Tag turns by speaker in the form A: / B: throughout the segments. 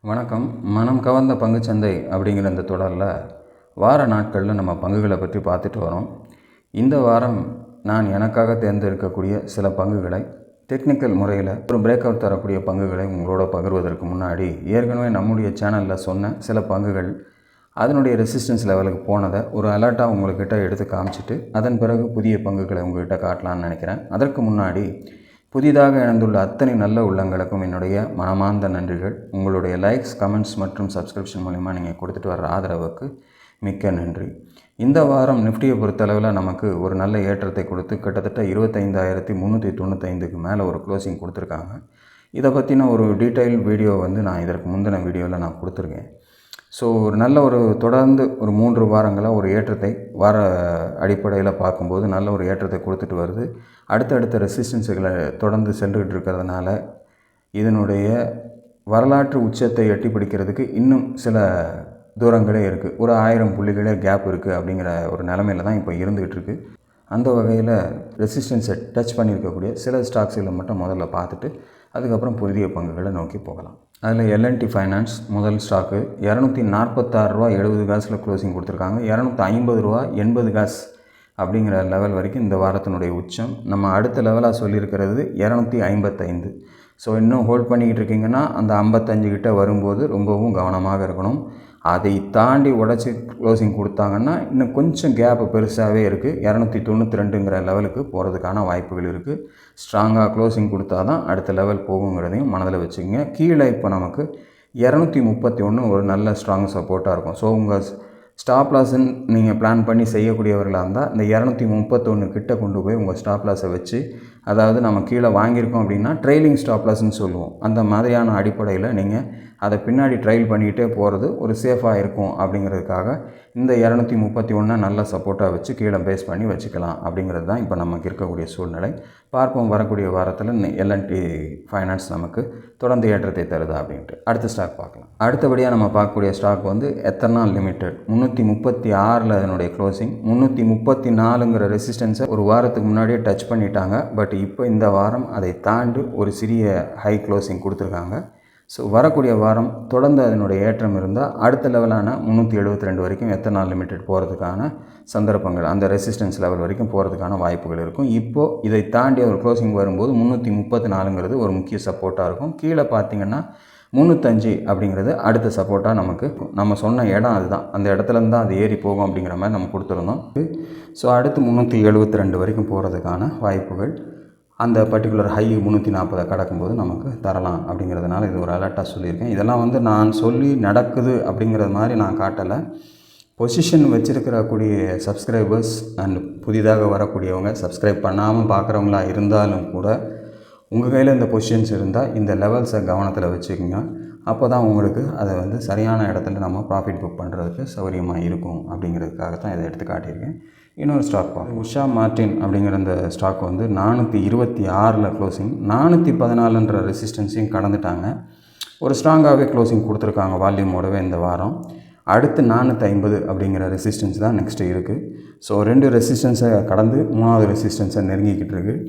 A: வணக்கம். மனம் கவர்ந்த பங்குச்சந்தை அப்படிங்கிற இந்த தொடரில் வார நாட்களில் நம்ம பங்குகளை பற்றி பார்த்துட்டு வரோம். இந்த வாரம் நான் எனக்காக தேர்ந்தெடுக்கக்கூடிய சில பங்குகளை டெக்னிக்கல் முறையில் ஒரு பிரேக் அவுட் தரக்கூடிய பங்குகளை உங்களோட பகிர்வதற்கு முன்னாடி ஏற்கனவே நம்முடைய சேனலில் சொன்ன சில பங்குகள் அதனுடைய ரெசிஸ்டன்ஸ் லெவலுக்கு போனதை ஒரு அலர்ட்டாக உங்கள்கிட்ட எடுத்து காமிச்சிட்டு அதன் பிறகு புதிய பங்குகளை உங்கள்கிட்ட காட்டலான்னு நினைக்கிறேன். அதற்கு முன்னாடி புதிதாக இணைந்துள்ள அத்தனை நல்ல உள்ளங்களுக்கும் என்னுடைய மனமார்ந்த நன்றிகள். உங்களுடைய லைக்ஸ், கமெண்ட்ஸ் மற்றும் சப்ஸ்கிரிப்ஷன் மூலிமா நீங்கள் கொடுத்துட்டு வர்ற ஆதரவுக்கு மிக்க நன்றி. இந்த வாரம் நிஃப்டியை பொறுத்தளவில் நமக்கு ஒரு நல்ல ஏற்றத்தை கொடுத்து கிட்டத்தட்ட 25,395க்கு மேலே ஒரு க்ளோசிங் கொடுத்துருக்காங்க. இதை பற்றின ஒரு டீட்டெயில் வீடியோ நான் இதற்கு முந்தின வீடியோவில் நான் கொடுத்துருக்கேன். ஸோ ஒரு நல்ல ஒரு தொடர்ந்து ஒரு 3 வாரங்களாக ஒரு ஏற்றத்தை வார அடிப்படையில் பார்க்கும்போது நல்ல ஒரு ஏற்றத்தை கொடுத்துட்டு வருது. அடுத்தடுத்த ரெசிஸ்டன்ஸுகளை தொடர்ந்து சென்றுக்கிட்டு இருக்கிறதுனால இதனுடைய வரலாற்று உச்சத்தை எட்டி பிடிக்கிறதுக்கு இன்னும் சில தூரங்களே இருக்குது. ஒரு 1000 புள்ளிகளே கேப் இருக்குது அப்படிங்கிற ஒரு நிலமையில தான் இப்போ இருந்துகிட்டு இருக்குது. அந்த வகையில் ரெசிஸ்டன்ஸை டச் பண்ணியிருக்கக்கூடிய சில ஸ்டாக்ஸுகளை மட்டும் முதல்ல பார்த்துட்டு அதுக்கப்புறம் புதிய பங்குகளை நோக்கி போகலாம். அதில் எல்என்டி ஃபைனான்ஸ் முதல் ஸ்டாக்கு $246.70 க்ளோசிங் கொடுத்துருக்காங்க. $250.80 அப்படிங்கிற லெவல் வரைக்கும் இந்த வாரத்தினுடைய உச்சம். நம்ம அடுத்த லெவலாக சொல்லியிருக்கிறது 255. ஸோ இன்னும் ஹோல்ட் பண்ணிக்கிட்டு இருக்கீங்கன்னா அந்த 55 கிட்ட வரும்போது ரொம்பவும் கவனமாக இருக்கணும். அதை தாண்டி உடச்சி க்ளோசிங் கொடுத்தாங்கன்னா இன்னும் கொஞ்சம் கேப்பு பெருசாகவே இருக்குது. 292ங்கிற லெவலுக்கு போகிறதுக்கான வாய்ப்புகள் இருக்குது. ஸ்ட்ராங்காக க்ளோசிங் கொடுத்தா தான் அடுத்த லெவல் போகுங்கிறதையும் மனதில் வச்சுக்கோங்க. கீழே இப்போ நமக்கு 231 ஒரு நல்ல ஸ்ட்ராங் சப்போர்ட்டாக இருக்கும். ஸோ உங்கள் ஸ்டாப் லாஸ்ன்னு நீங்கள் பிளான் பண்ணி செய்யக்கூடியவர்களாக இருந்தால் இந்த 231 கிட்ட கொண்டு போய் உங்கள் ஸ்டாப் லாஸை வச்சு, அதாவது நம்ம கீழே வாங்கியிருக்கோம் அப்படின்னா ட்ரெயிலிங் ஸ்டாப் லாஸ்ன்னு சொல்லுவோம். அந்த மாதிரியான அடிப்படையில் நீங்கள் அதை பின்னாடி ட்ரைல் பண்ணிக்கிட்டே போகிறது ஒரு சேஃபாக இருக்கும். அப்படிங்கிறதுக்காக இந்த 231 நல்ல சப்போர்ட்டாக வச்சு கீழே பேஸ் பண்ணி வச்சுக்கலாம். அப்படிங்கிறது தான் இப்போ நமக்கு இருக்கக்கூடிய சூழ்நிலை. பார்ப்போம் வரக்கூடிய வாரத்தில் எல்என்டி ஃபைனான்ஸ் நமக்கு தொடர்ந்து ஏற்றத்தை தருதா அப்படின்ட்டு. அடுத்த ஸ்டாக் பார்க்கலாம். அடுத்தபடியாக நம்ம பார்க்கக்கூடிய ஸ்டாக் எத்தனால் லிமிடெட் 336 அதனுடைய க்ளோசிங். 334ங்கிற ரெசிஸ்டன்ஸை ஒரு வாரத்துக்கு முன்னாடியே டச் பண்ணிட்டாங்க. பட் இப்போ இந்த வாரம் அதை தாண்டி ஒரு சிறிய ஹை க்ளோசிங் கொடுத்துருக்காங்க. ஸோ வரக்கூடிய வாரம் தொடர்ந்து அதனுடைய ஏற்றம் இருந்தால் அடுத்த லெவலான 372 வரைக்கும் எத்தனால் லிமிடெட் போகிறதுக்கான சந்தர்ப்பங்கள், அந்த ரெசிஸ்டன்ஸ் லெவல் வரைக்கும் போகிறதுக்கான வாய்ப்புகள் இருக்கும். இப்போது இதை தாண்டி ஒரு க்ளோசிங் வரும்போது 334ங்கிறது ஒரு முக்கிய சப்போர்ட்டாக இருக்கும். கீழே பார்த்திங்கன்னா 305 அப்படிங்கிறது அடுத்த சப்போர்ட்டாக நமக்கு நம்ம சொன்ன இடம் அதுதான். அந்த இடத்துலேருந்து தான் அது ஏறி போகும் அப்படிங்கிற மாதிரி நம்ம கொடுத்துருந்தோம். ஸோ அடுத்து 372 வரைக்கும் போகிறதுக்கான வாய்ப்புகள் அந்த பர்டிகுலர் ஹை 340 கடக்கும்போது நமக்கு தரலாம். அப்படிங்கிறதுனால இது ஒரு அலர்ட்டாக சொல்லியிருக்கேன். இதெல்லாம் நான் சொல்லி நடக்குது அப்படிங்கிறது மாதிரி நான் காட்டலை. பொசிஷன் வச்சுருக்கக்கூடிய சப்ஸ்கிரைபர்ஸ் அண்ட் புதிதாக வரக்கூடியவங்க, சப்ஸ்கிரைப் பண்ணாமல் பார்க்குறவங்களா இருந்தாலும் கூட உங்கள் கையில் இந்த பொசிஷன்ஸ் இருந்தால் இந்த லெவல்ஸை கவனத்தில் வச்சுக்கோங்க. அப்போ தான் உங்களுக்கு அதை சரியான இடத்துல நம்ம ப்ராஃபிட் புக் பண்ணுறதுக்கு சௌகரியமாக இருக்கும். அப்படிங்கிறதுக்காக தான் இதை எடுத்து காட்டியிருக்கேன். இன்னொரு ஸ்டாக் உஷா மார்டின் அப்படிங்கிற இந்த ஸ்டாக் 426 க்ளோசிங். 414ன்ற ரெசிஸ்டன்ஸையும் கடந்துட்டாங்க. ஒரு ஸ்ட்ராங்காகவே க்ளோசிங் கொடுத்துருக்காங்க வால்யூமோடவே இந்த வாரம். அடுத்து 450 அப்படிங்கிற ரெசிஸ்டன்ஸ் தான் நெக்ஸ்ட்டு இருக்குது. ஸோ 2 ரெசிஸ்டன்ஸை கடந்து 3வது ரெசிஸ்டன்ஸை நெருங்கிக்கிட்டு இருக்குது.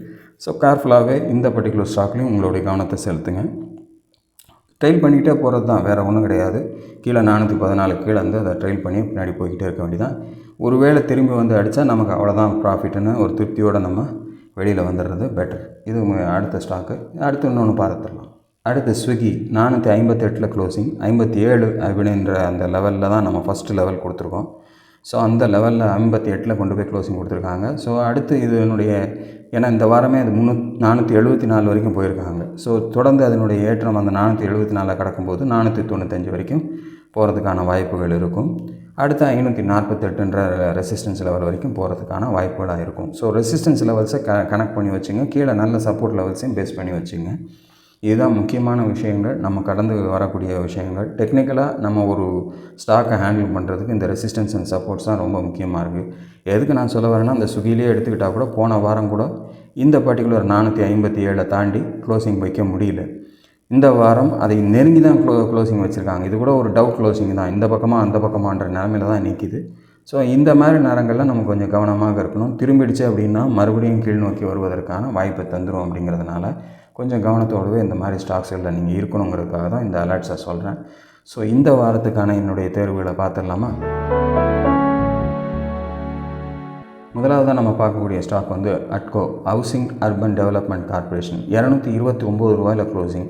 A: ஸோ கேர்ஃபுல்லாகவே இந்த பர்டிகுலர் ஸ்டாக்லேயும் உங்களுடைய கவனத்தை செலுத்துங்க. ட்ரெயில் பண்ணிக்கிட்டே போகிறது தான், வேறு ஒன்றும் கிடையாது. கீழே 414 கீழே அதை ட்ரெயில் பண்ணி பின்னாடி போய்கிட்டே இருக்க வேண்டியதான். ஒருவேளை திரும்பி அடித்தா நமக்கு அவ்வளோதான் ப்ராஃபிட்டுன்னு ஒரு திருப்தியோடு நம்ம வெளியில் வந்துடுறது பெட்டர். இது அடுத்த ஸ்டாக்கு. அடுத்து இன்னொன்று பார்த்துடலாம். அடுத்து ஸ்விக்கி 458 க்ளோசிங். 57 அப்படின்ற அந்த லெவலில் தான் நம்ம ஃபஸ்ட்டு லெவல் கொடுத்துருக்கோம். ஸோ அந்த லெவலில் 58 கொண்டு போய் க்ளோசிங் கொடுத்துருக்காங்க. ஸோ அடுத்து இதனுடைய ஏன்னா இந்த வாரமே அது 474 வரைக்கும் போயிருக்காங்க. ஸோ தொடர்ந்து அதனுடைய ஏற்றம் அந்த 474 கடக்கும்போது 495 வரைக்கும் போகிறதுக்கான வாய்ப்புகள் இருக்கும். அடுத்து 548ன்ற ரெசிஸ்டன்ஸ் லெவல் வரைக்கும் போகிறதுக்கான வாய்ப்புகளாக இருக்கும். ஸோ ரெசிஸ்டன்ஸ் லெவல்ஸை கனெக்ட் பண்ணி வச்சுங்க. கீழே நல்ல சப்போர்ட் லெவல்ஸையும் பேஸ் பண்ணி வச்சுங்க. இதுதான் முக்கியமான விஷயங்கள், நம்ம கடந்து வரக்கூடிய விஷயங்கள். டெக்னிக்கலாக நம்ம ஒரு ஸ்டாக்கை ஹேண்டில் பண்ணுறதுக்கு இந்த ரெசிஸ்டன்ஸ் அண்ட் சப்போர்ட்ஸ் தான் ரொம்ப முக்கியமாக இருக்குது. எதுக்கு நான் சொல்ல வரேன்னா, அந்த ஸ்விக்கிலே எடுத்துக்கிட்டால் கூட போன வாரம் கூட இந்த பர்டிகுலர் 457 தாண்டி க்ளோசிங் வைக்க முடியல. இந்த வாரம் அதை நெருங்கி தான் க்ளோசிங் வச்சுருக்காங்க. இது கூட ஒரு டவுட் க்ளோசிங் தான், இந்த பக்கமாக அந்த பக்கமான்ற நிலமையில தான் நிற்கிது. ஸோ இந்த மாதிரி நேரங்களில் நம்ம கொஞ்சம் கவனமாக இருக்கணும். திரும்பிடுச்சு அப்படின்னா மறுபடியும் கீழ் நோக்கி வருவதற்கான வாய்ப்பை தந்துடும். அப்படிங்கிறதுனால கொஞ்சம் கவனத்தோடவே இந்த மாதிரி ஸ்டாக்ஸ்களில் நீங்கள் இருக்கணுங்கிறதுக்காக தான் இந்த அலர்ட்ஸை சொல்கிறேன். ஸோ இந்த வாரத்துக்கான என்னுடைய தேர்வுகளை பார்த்துடலாமா? முதலாவதாக நம்ம பார்க்கக்கூடிய ஸ்டாக் வந்து அட்கோ ஹவுசிங் அர்பன் டெவலப்மெண்ட் கார்பரேஷன். 229 ரூபாயில் க்ளோசிங்.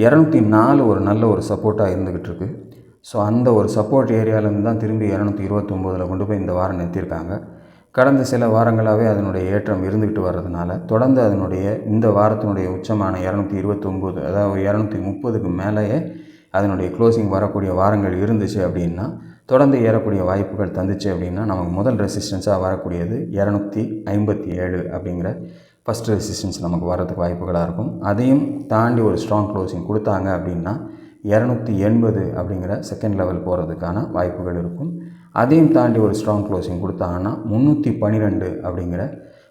A: 204 ஒரு நல்ல ஒரு சப்போர்ட்டாக இருந்துக்கிட்டு இருக்குது. ஸோ அந்த ஒரு சப்போர்ட் ஏரியாவிலேருந்து தான் திரும்பி 229 கொண்டு போய் இந்த வாரம் நிறுத்தியிருக்காங்க. கடந்த சில வாரங்களாகவே அதனுடைய ஏற்றம் இருந்துக்கிட்டு வர்றதுனால தொடர்ந்து அதனுடைய இந்த வாரத்தினுடைய உச்சமான 229, அதாவது 230க்கு மேலேயே அதனுடைய க்ளோசிங் வரக்கூடிய வாரங்கள் இருந்துச்சு அப்படின்னா, தொடர்ந்து ஏறக்கூடிய வாய்ப்புகள் தந்துச்சு அப்படின்னா, நமக்கு முதல் ரெசிஸ்டன்ஸாக வரக்கூடியது 257 அப்படிங்கிற ஃபஸ்ட்டு ரெசிஸ்டன்ஸ் நமக்கு வரதுக்கு வாய்ப்புகளாக இருக்கும். அதையும் தாண்டி ஒரு ஸ்ட்ராங் க்ளோசிங் கொடுத்தாங்க அப்படின்னா 280 அப்படிங்கிற செகண்ட் லெவல் போகிறதுக்கான வாய்ப்புகள் இருக்கும். அதையும் தாண்டி ஒரு ஸ்ட்ராங் க்ளோசிங் கொடுத்தாங்கன்னா 312 அப்படிங்கிற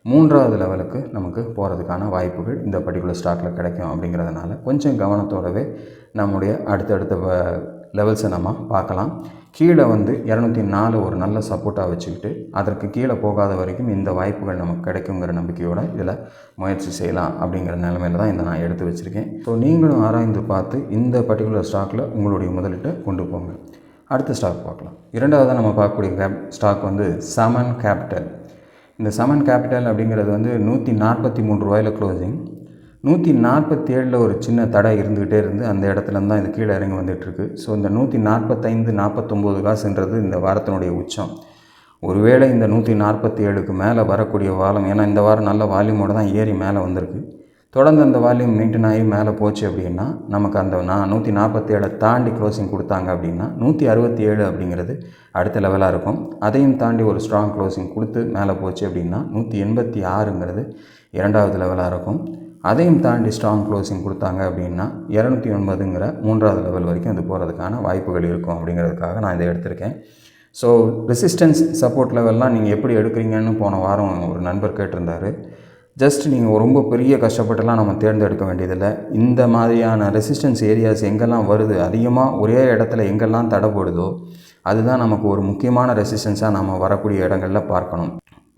A: மூன்றாவது லெவலுக்கு நமக்கு போகிறதுக்கான வாய்ப்புகள் இந்த பர்டிகுலர் ஸ்டாக்கில் கிடைக்கும். அப்படிங்கிறதுனால கொஞ்சம் கவனத்தோடவே நம்முடைய அடுத்தடுத்த லெவல்ஸை நம்ம பார்க்கலாம். கீழே வந்து 204 ஒரு நல்ல சப்போர்ட்டாக வச்சுக்கிட்டு அதற்கு கீழே போகாத வரைக்கும் இந்த வாய்ப்புகள் நமக்கு கிடைக்குங்கிற நம்பிக்கையோடு இதில் முயற்சி செய்யலாம் அப்படிங்கிற நிலைமையில் தான் இதை நான் எடுத்து வச்சுருக்கேன். ஸோ நீங்களும் ஆராய்ந்து பார்த்து இந்த பர்டிகுலர் ஸ்டாக்கில் உங்களுடைய முதலீட்டை கொண்டு போங்க. அடுத்த ஸ்டாக் பார்க்கலாம். இரண்டாவதாக நம்ம பார்க்கக்கூடிய ஸ்டாக் வந்து சமன் கேபிட்டல். இந்த சமன் கேபிட்டல் அப்படிங்கிறது வந்து 143 ரூபாயில் க்ளோசிங். 147 ஒரு சின்ன தடை இருந்துக்கிட்டே இருந்து அந்த இடத்துலேருந்து தான் இது கீழே இறங்கி வந்துட்டுருக்கு. ஸோ இந்த 145, 49 காசுன்றது இந்த வாரத்தினுடைய உச்சம். ஒருவேளை இந்த 147க்கு மேலே வரக்கூடிய வாரம், ஏன்னா இந்த வாரம் நல்ல வால்யூமோடு தான் ஏறி மேலே வந்திருக்கு, தொடர்ந்து அந்த வால்யூம் மெயின்டைன் ஆகி மேலே போச்சு அப்படின்னா நமக்கு அந்த 147 தாண்டி க்ளோசிங் கொடுத்தாங்க அப்படின்னா 167 அப்படிங்கிறது அடுத்த லெவலாக இருக்கும். அதையும் தாண்டி ஒரு ஸ்ட்ராங் க்ளோசிங் கொடுத்து மேலே போச்சு அப்படின்னா 186ங்கிறது இரண்டாவது லெவலாக இருக்கும். அதையும் தாண்டி ஸ்ட்ராங் க்ளோசிங் கொடுத்தாங்க அப்படின்னா 209ங்கிற மூன்றாவது லெவல் வரைக்கும் அது போகிறதுக்கான வாய்ப்புகள் இருக்கும். அப்படிங்கிறதுக்காக நான் இதை எடுத்திருக்கேன். ஸோ ரெசிஸ்டன்ஸ் சப்போர்ட் லெவல்லாம் நீங்கள் எப்படி எடுக்கிறீங்கன்னு போன வாரம் ஒரு நண்பர் கேட்டிருந்தார். ஜஸ்ட் நீங்கள் ரொம்ப பெரிய கஷ்டப்பட்டுலாம் நம்ம தேர்ந்தெடுக்க வேண்டியதில்லை. இந்த மாதிரியான ரெசிஸ்டன்ஸ் ஏரியாஸ் எங்கெல்லாம் வருது, அதிகமாக ஒரே இடத்துல எங்கெல்லாம் தடைப்படுதோ அதுதான் நமக்கு ஒரு முக்கியமான ரெசிஸ்டன்ஸாக நம்ம வரக்கூடிய இடங்களில் பார்க்கணும்.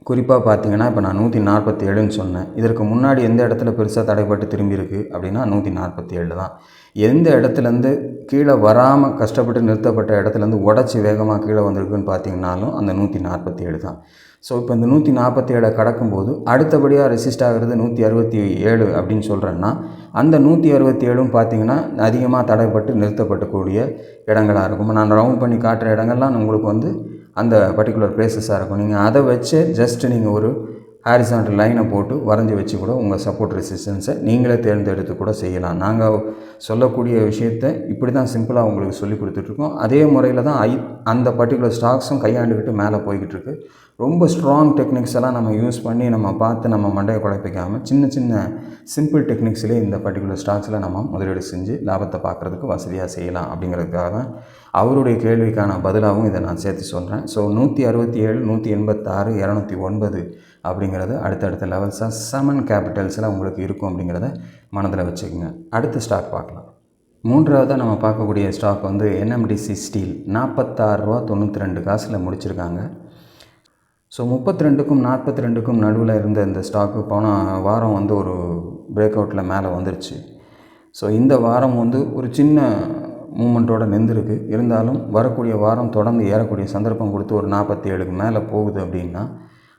A: குறிப்பாக பார்த்தீங்கன்னா இப்போ நான் 147ன்னு சொன்னேன். இதற்கு முன்னாடி எந்த இடத்துல பெருசாக தடைப்பட்டு திரும்பியிருக்கு அப்படின்னா 147 தான். எந்த இடத்துலேருந்து கீழே வராமல் கஷ்டப்பட்டு நிறுத்தப்பட்ட இடத்துலேருந்து உடச்சி வேகமாக கீழே வந்திருக்குன்னு பார்த்தீங்கன்னாலும் அந்த 147 தான். ஸோ இப்போ இந்த 147 கடக்கும்போது அடுத்தபடியாக ரெசிஸ்ட் ஆகிறது 167 அப்படின்னு சொல்கிறேன்னா அந்த 167ம் பார்த்திங்கன்னா அதிகமாக தடைப்பட்டு நிறுத்தப்படக்கூடிய இடங்களாக இருக்கும். நான் ரவுண்ட் பண்ணி காட்டுற இடங்கள்லாம் உங்களுக்கு வந்து அந்த பர்டிகுலர் பிளேசஸாக இருக்கும். நீங்கள் அதை வச்சு ஜஸ்ட் நீங்கள் ஒரு ஹாரிசான்டல் லைனை போட்டு வரைஞ்சி வச்சு கூட உங்கள் சப்போர்ட் ரெசிஸ்டன்ஸை நீங்களே தேர்ந்தெடுத்து கூட செய்யலாம். நாங்கள் சொல்லக்கூடிய விஷயத்தை இப்படி தான் சிம்பிளாக உங்களுக்கு சொல்லி கொடுத்துட்ருக்கோம். அதே முறையில் தான் அந்த பர்டிகுலர் ஸ்டாக்ஸும் கையாண்டுக்கிட்டு மேலே போய்கிட்டு இருக்கு. ரொம்ப ஸ்ட்ராங் டெக்னிக்ஸ் எல்லாம் நம்ம யூஸ் பண்ணி நம்ம பார்த்து நம்ம மண்டையை குழப்பிக்காமல் சின்ன சின்ன சிம்பிள் டெக்னிக்ஸ்லேயே இந்த பர்டிகுலர் ஸ்டாக்ஸில் நம்ம முதலீடு செஞ்சு லாபத்தை பார்க்குறதுக்கு வசதியாக செய்யலாம். அப்படிங்கிறதுக்காக தான் அவருடைய கேள்விக்கான பதிலாகவும் இதை நான் சேர்த்து சொல்கிறேன். ஸோ 167, 186, 209 அப்படிங்கிறது அடுத்தடுத்த லெவல்ஸாக சமன் கேபிட்டல்ஸில் உங்களுக்கு இருக்கும். அப்படிங்கிறத மனதில் வச்சுக்கோங்க. அடுத்த ஸ்டாக் பார்க்கலாம். மூன்றாவதாக நம்ம பார்க்கக்கூடிய ஸ்டாக் வந்து NMDC ஸ்டீல். 46 ரூபா 92 காசில் முடிச்சிருக்காங்க. ஸோ 32க்கும் 42க்கும் நடுவில் இருந்த இந்த ஸ்டாக்கு போன வாரம் வந்து ஒரு பிரேக் அவுட்டில் மேலே வந்துருச்சு. ஸோ இந்த வாரம் வந்து ஒரு சின்ன மூமெண்ட்டோடு நின்றுருக்கு. இருந்தாலும் வரக்கூடிய வாரம் தொடர்ந்து ஏறக்கூடிய சந்தர்ப்பம் கொடுத்து ஒரு 47க்கு மேலே போகுது அப்படின்னா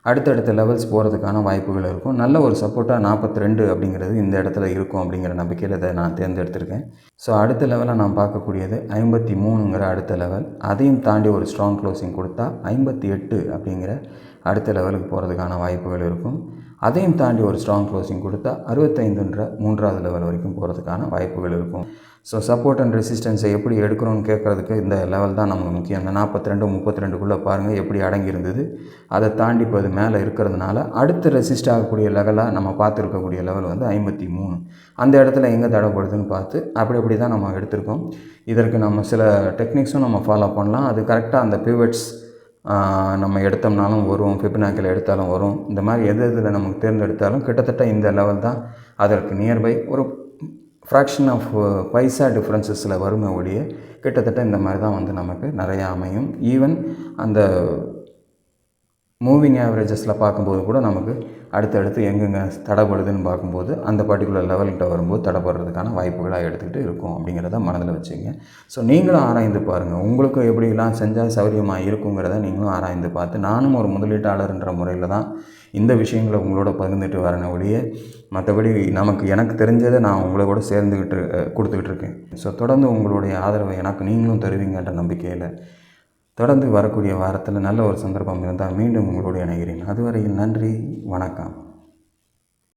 A: அடுத்தடுத்த லெவல்ஸ் போகிறதுக்கான வாய்ப்புகள் இருக்கும். நல்ல ஒரு சப்போர்ட்டாக 42 அப்படிங்கிறது இந்த இடத்துல இருக்கும். அப்படிங்கிற நம்பிக்கையில் இதை நான் தேர்ந்தெடுத்திருக்கேன். ஸோ அடுத்த லெவலில் நான் பார்க்கக்கூடியது 53ங்கிற அடுத்த லெவல். அதையும் தாண்டி ஒரு ஸ்ட்ராங் க்ளோசிங் கொடுத்தா 58 அப்படிங்கிற அடுத்த லெவலுக்கு போகிறதுக்கான வாய்ப்புகள் இருக்கும். அதையும் தாண்டி ஒரு ஸ்ட்ராங் க்ளோசிங் கொடுத்தா 65ன்ற மூன்றாவது லெவல் வரைக்கும் போகிறதுக்கான வாய்ப்புகள் இருக்கும். ஸோ சப்போர்ட் அண்ட் ரெசிஸ்டன்ஸை எப்படி எடுக்கணும்னு கேட்குறதுக்கு இந்த லெவல் தான் நமக்கு முக்கியம். இந்த 42, 32க்குள்ளே பாருங்கள் எப்படி அடங்கி இருந்தது. அதை தாண்டி இப்போ அது மேலே இருக்கிறதுனால அடுத்து ரெசிஸ்ட் ஆகக்கூடிய லெவலாக நம்ம பார்த்துருக்கக்கூடிய லெவல் வந்து 53. அந்த இடத்துல எங்கே தடைப்படுதுன்னு பார்த்து அப்படி தான் நம்ம எடுத்திருக்கோம். இதற்கு நம்ம சில டெக்னிக்ஸும் நம்ம ஃபாலோ பண்ணலாம். அது கரெக்டாக அந்த பிவட்ஸ் நம்ம எடுத்தோம்னாலும் வரும், ஃபிபனாக்கில் எடுத்தாலும் வரும். இந்த மாதிரி எதில் நமக்கு தேர்ந்தெடுத்தாலும் கிட்டத்தட்ட இந்த லெவல் தான் அதற்கு நியர்பை ஒரு ஃப்ராக்ஷன் ஆஃப் பைசா டிஃப்ரென்சஸில் வருமே ஒழிய கிட்டத்தட்ட இந்த மாதிரி தான் வந்து நமக்கு நிறையா அமையும். ஈவன் அந்த மூவிங் ஆவரேஜஸில் பார்க்கும்போது கூட நமக்கு அடுத்தடுத்து எங்கெங்கே தடைப்படுதுன்னு பார்க்கும்போது அந்த பர்டிகுலர் லெவல்கிட்ட வரும்போது தடைப்படுறதுக்கான வாய்ப்புகளாக எடுத்துக்கிட்டு இருக்கும் அப்படிங்கிறத மனதில் வச்சுங்க. ஸோ நீங்களும் ஆராய்ந்து பாருங்கள், உங்களுக்கும் எப்படிலாம் செஞ்சால் சௌகரியமாக இருக்குங்கிறத நீங்களும் ஆராய்ந்து பார்த்து, நானும் ஒரு முதலீட்டாளர்ன்ற முறையில் தான் இந்த விஷயங்களை உங்களோட பகிர்ந்துட்டு வரேன் ஒழிய, மற்றபடி எனக்கு தெரிஞ்சதை நான் உங்களை கூட சேர்ந்துக்கிட்டு கொடுத்துக்கிட்டு இருக்கேன். ஸோ தொடர்ந்து உங்களுடைய ஆதரவை எனக்கு நீங்களும் தருவீங்கன்ற நம்பிக்கையில் தொடர்ந்து வரக்கூடிய வாரத்தில் நல்ல ஒரு சந்தர்ப்பம் இருந்தால் மீண்டும் உங்களோடு இணைகிறேன். அதுவரையில் நன்றி, வணக்கம்.